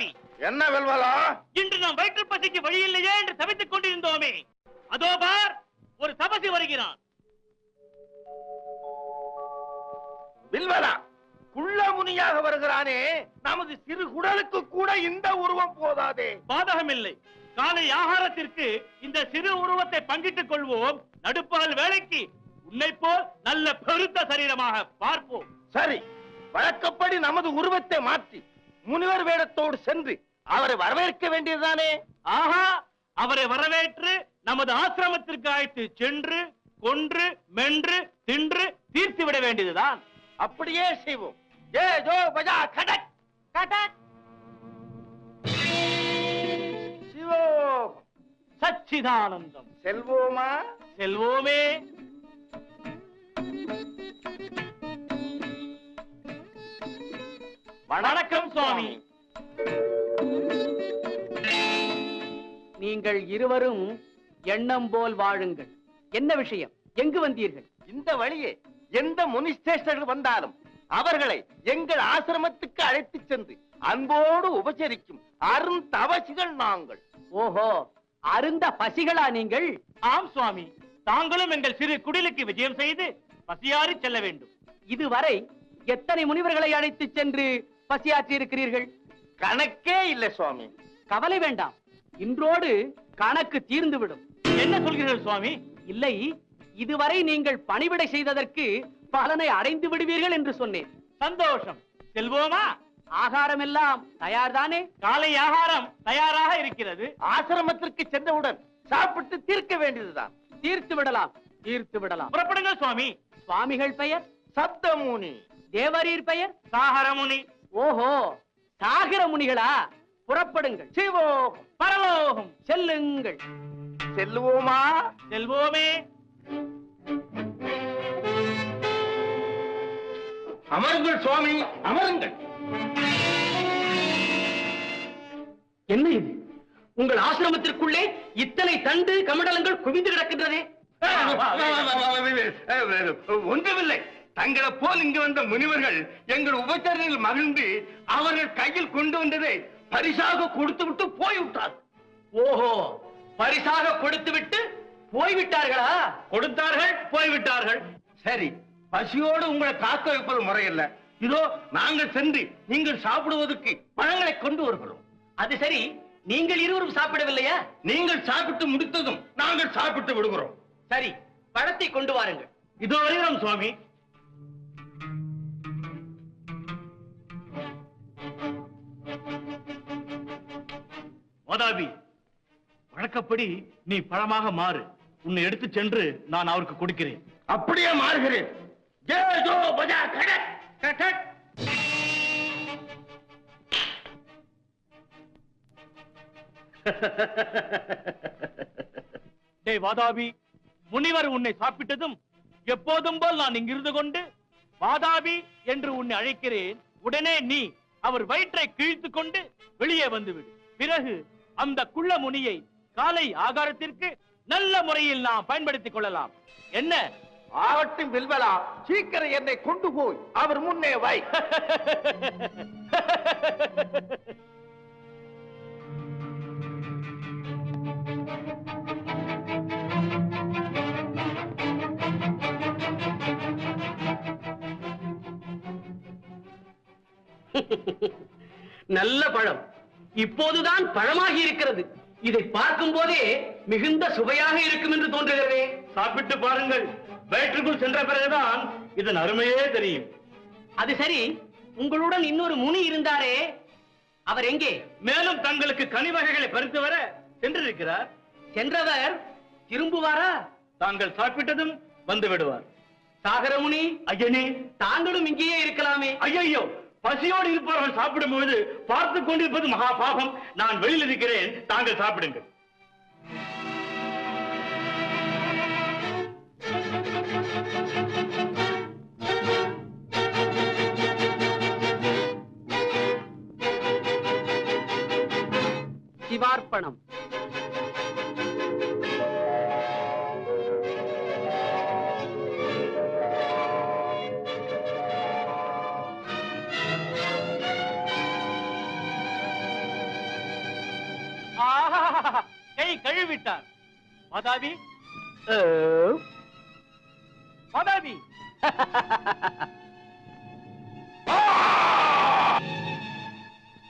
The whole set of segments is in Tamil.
வாதாபி, என்ன வெல்வலா? இன்று நாம் வயிற்று பசிக்கு வழி இல்லையே என்று தவித்துக் கொண்டிருந்தோமே, அதோ பார், ஒரு தபசி வருகிறான். வெல்வலா, குள்ள முனியாக வருகிறானே, நமது சிறு குடலுக்கு கூட இந்த உருவம் போதாதே. பாதகம் இல்லை, காலை ஆகாரத்திற்கு இந்த சிறு உருவத்தை பங்கிட்டுக் கொள்வோம். நடுப்பகல் வேளைக்கு உன்னை போல் நல்ல பெருத்த சரீரமாக பார்ப்போம். சரி, வழக்கப்படி நமது உருவத்தை மாற்றி முனிவர் வேடத்தோடு சென்று அவரை வரவேற்க வேண்டியதுதானே? ஆஹா, அவரை வரவேற்று நமது ஆசிரமத்திற்கு அழைத்து சென்று கொன்று மென்று தின்று தீர்த்து விட வேண்டியதுதான். அப்படியே செய்வோம். ஏ ஜோ பஜா கடக் கடக். சிவோம் சச்சிதானந்தம். செல்வோமா? செல்வோமே. வணக்கம் சுவாமி. நீங்கள் இருவரும் எண்ணம் போல் வாழுங்கள். என்ன விஷயம்? எங்கு வந்தீர்கள்? இந்த வழியே எந்த முனிஸ்டேஷர்கள் வந்தாலும் அவர்களை எங்கள் ஆசிரமத்துக்கு அழைத்து சென்று அன்போடு உபசரிக்கும் அருந்தவசிகள் நாங்கள். ஓஹோ, அருந்த பசிகளா நீங்கள்? ஆம் சுவாமி, தாங்களும் எங்கள் சிறு குடிலுக்கு விஜயம் செய்து பசியாறி செல்ல வேண்டும். இதுவரை எத்தனை முனிவர்களை அழைத்து சென்று பசியாற்றி இருக்கிறீர்கள்? கணக்கே இல்லை சுவாமி. கவலை வேண்டாம், இன்றோடு கணக்கு தீர்ந்துவிடும். என்ன சொல்கிறீர்கள் சுவாமி? இல்லை, இதுவரை நீங்கள் பணிவிடை செய்ததற்கு பலனை அடைந்து விடுவீர்கள் என்று சொன்னேன். சந்தோஷம். செல்வோமா? ஆகாரம் எல்லாம் தயார்தானே? காலை ஆகாரம் தயாராக இருக்கிறது. ஆசிரமத்திற்கு சென்றவுடன் சாப்பிட்டு தீர்க்க வேண்டியதுதான். தீர்த்து விடலாம், தீர்த்து விடலாம். புறப்படுங்கள் சுவாமி. சுவாமிகள் பெயர்? சப்தமுனி. தேவரீர் பெயர்? சாகரமுனி. ஓஹோ, சாகர முனிகளா? புறப்படுங்கள். சிவோம் பரலோகம் செல்லுங்கள். செல்லுவோமா? செல்வோமே. அமருங்கள் சுவாமி, அமருங்கள். என்ன இது? உங்கள் ஆசிரமத்திற்குள்ளே இத்தனை தண்டு கமண்டலங்கள் குவிந்து கிடக்கின்றதே. ஒன்றுமில்லை. தங்களை போல் இங்கு வந்த முனிவர்கள் எங்கள் உபச்சாரத்தில் மகிழ்ந்து அவர்கள் கையில் கொண்டு வந்ததை பரிசாக கொடுத்து விட்டு போய்விட்டார். ஓஹோ, பரிசாக கொடுத்து விட்டு போய்விட்டார்களா? கொடுத்தார்கள், போய்விட்டார்கள். சரி, பசியோடு உங்களை காக்க வைப்பது முறையல்ல. இதோ நாங்கள் சென்று நீங்கள் சாப்பிடுவதற்கு பழங்களை கொண்டு வருகிறோம். அது சரி, நீங்கள் இருவரும் சாப்பிடவில்லையா? நீங்கள் சாப்பிட்டு முடித்ததும் நாங்கள் சாப்பிட்டு விடுகிறோம். சரி, பழத்தை கொண்டு வாருங்கள். இதோ வருகிறோம் சுவாமி. வாதாபி, வழக்கப்படி நீ பழமாக மாறு. உன்னை எடுத்து சென்று நான் அவருக்கு கொடுக்கிறேன். அப்படியே மாறுகிறேன். ஜெய் ஜோ பஜா கடக் கடக். டேய் வாதாபி, முனிவர் உன்னை சாப்பிட்டதும் எப்போதும் போல் நான் இங்கிருந்து கொண்டு வாதாபி என்று உன்னை அழைக்கிறேன். உடனே நீ அவர் வயிற்றை கிழித்துக் கொண்டு வெளியே வந்துவிடு. பிறகு அந்த குள்ள முனியை காலை ஆகாரத்திற்கு நல்ல முறையில் நாம் பயன்படுத்திக் கொள்ளலாம். என்ன? ஆகட்டும் வெல்வலா, சீக்கிரம் என்னை கொண்டு போய் அவர் முன்னே வை. நல்ல பழம், இப்போதுதான் பழமாகி இருக்கிறது. இதை பார்க்கும் போதே மிகுந்த சுவையாக இருக்கும் என்று தோன்றுகிறதே. சாப்பிட்டு பாருங்கள். வயிற்றுக்குள் சென்ற பிறகுதான் இதன் அருமையே தெரியும். அது சரி, உங்களுடன் இன்னொரு முனி இருந்தாரே, அவர் எங்கே? மேலும் தங்களுக்கு கனி வகைகளை பறித்து வர சென்றிருக்கிறார். சென்றவர் திரும்புவாரா? தாங்கள் சாப்பிட்டதும் வந்து விடுவார். சாகர முனி, ஐயனே, தாங்களும் இங்கேயே இருக்கலாமே. ஐயோ, பசியோடு இருப்பவர்கள் சாப்பிடும்போது பார்த்துக் கொண்டிருப்பது மகா பாபம். நான் வெளியில் இருக்கிறேன், தாங்கள் சாப்பிடுங்கள். சிவார்ப்பணம். கை கழுவிட்டார். வாதாபி, வாதாபி.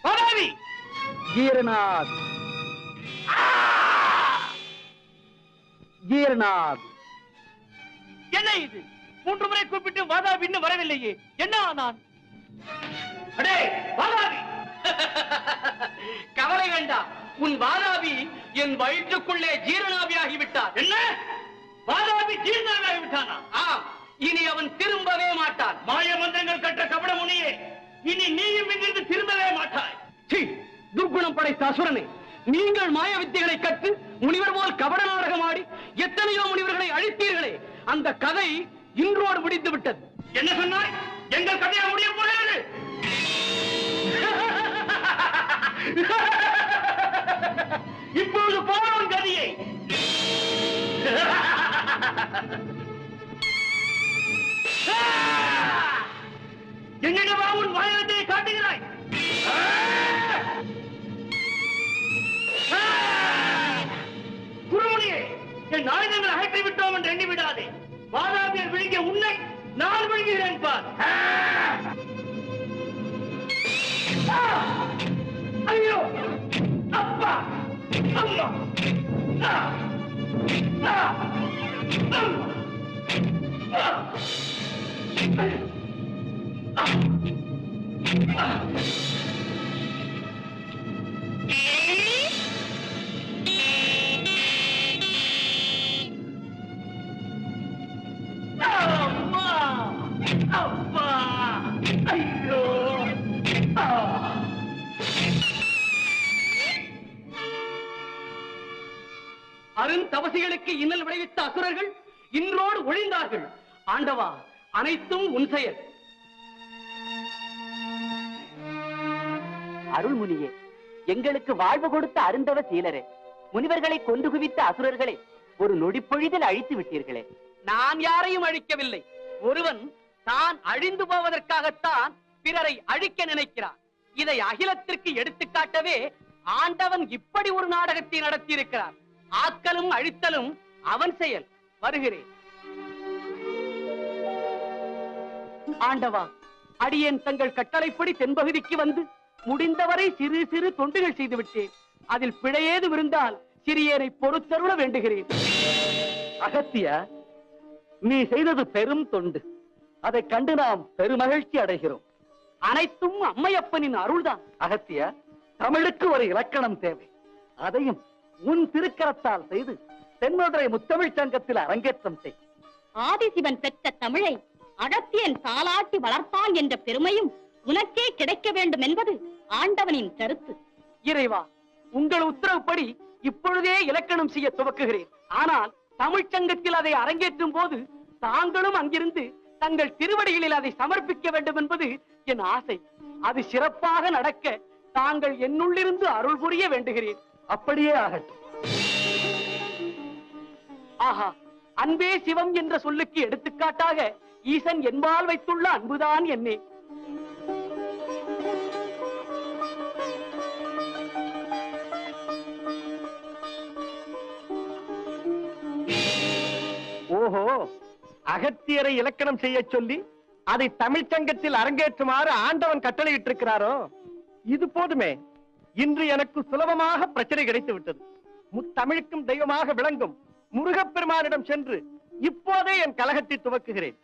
வாதாபி. ஜீரநாத், ஜீரநாத். என்ன இது? 3 முறை கூப்பிட்டு வாதாபி இன்னும் வரவில்லையே, என்ன ஆனான்? அடே வாதாபி, கவலை வேண்டாம். உன் வாதாபி என் வயிற்றுக்குள்ளே ஜீரணாபியாகி விட்டார். என்ன? வாதாபி ஜீர்ணாகி விட்டானா? ஆம், இனி அவன் திரும்பவே மாட்டான். மாய மந்திரங்கள் கற்ற கபட முனியே, இனி நீயும் இங்கிருந்து திரும்பவே மாட்டாய். சீ, துர்குணம் படைத்த அசுரனே, நீங்கள் மாய வித்தைகளை கற்று முனிவர் போல் கபட நாடகம் ஆடி எத்தனையோ முனிவர்களை அழித்தீர்களே, அந்த கதை இன்றோடு முடிந்து விட்டது. என்ன சொன்னாய்? எங்கள் கதையா முடிய போகிறது? இப்பொழுது போவோம் கதையை. என்னிடமா உன் மாயத்தை காட்டுகிறாய்? குருமுனியே, என் ஆயுதங்களை அகற்றி விட்டோம் என்று எண்ணி விடாதே. வாதாபியர் விழுங்கிய உன்னை நான் விழுங்குகிறேன் பார். ஐயோ, அப்பா, அம்மா. அப்பா, ஐயோ. அருந்தவசிகளுக்கு இன்னல் விளைவித்த அசுரர்கள் இன்றோடு ஒழிந்தார்கள். ஆண்டவா, அனைத்தும் உன் செயல். அருள்முனியே, எங்களுக்கு வாழ்வு கொடுத்த அருந்தவ சீலரே, முனிவர்களை கொண்டு குவித்த அசுரர்களை ஒரு நொடிப்பொழுதில் அழித்து விட்டீர்களே. நான் யாரையும் அழிக்கவில்லை. ஒருவன் தான் அழிந்து போவதற்காகத்தான் பிறரை அழிக்க நினைக்கிறான். இதை அகிலத்திற்கு எடுத்துக்காட்டவே ஆண்டவன் இப்படி ஒரு நாடகத்தை நடத்தியிருக்கிறார். ஆக்கலும் அழித்தலும் அவன் செயல். வருகிறேன். ஆண்டவா, அடியேன் தங்கள் கட்டளைப்படி தென்பகுதிக்கு வந்து முடிந்தவரை சிறு சிறு தொண்டுகள் செய்து விட்டேன். அதில் பிழையேது இருந்தால் சிறியரை பொறுத்தருள வேண்டுகிறேன். அகத்தியா, நீ செய்தது பெரும் தொண்டு. அதை கண்டு நாம் பெருமகிழ்ச்சி அடைகிறோம். அனைத்தும் அம்மையப்பனின் அருள்தான். அகத்தியா, தமிழுக்கு ஒரு இலக்கணம் தேவை. அதையும் உன் திருக்கரத்தால் செய்து தென்மதுரை முத்தமிழ் சங்கத்தில் அரங்கேற்றம் செய். ஆதிசிவன் பெற்ற தமிழை அகத்தியன் தாலாட்டி வளர்த்தான் என்ற பெருமையும் உனக்கே கிடைக்க வேண்டும் என்பது ஆண்டவனின் கருத்து. இறைவா, உங்கள் உத்தரவுப்படி இப்பொழுதே இலக்கணம் செய்ய துவக்குகிறேன். ஆனால் தமிழ்ச் சங்கத்தில் அதை அரங்கேற்றும் போது தாங்களும் அங்கிருந்து தங்கள் திருவடிகளில் அதை சமர்ப்பிக்க வேண்டும் என்பது என் ஆசை. அது சிறப்பாக நடக்க தாங்கள் என்னுள்ளிருந்து அருள் புரிய வேண்டுகிறேன். அப்படியே ஆகட்டும். ஆஹா, அன்பே சிவம் என்ற சொல்லுக்கு எடுத்துக்காட்டாக ஈசன் என்பால் வைத்துள்ள அன்புதான் என்னே. ஓஹோ, அகத்தியரை இலக்கணம் செய்ய சொல்லி அதை தமிழ்ச்சங்கத்தில் அரங்கேற்றுமாறு ஆண்டவன் கட்டளையிட்டிருக்கிறாரோ? இது போதுமே. இன்று எனக்கு சுலபமாக பிரச்சனை கிடைத்து விட்டது. முத்தமிழுக்கும் தெய்வமாக விளங்கும் முருகப்பெருமானிடம் சென்று இப்போதே என் கலகத்தை துவக்குகிறேன்.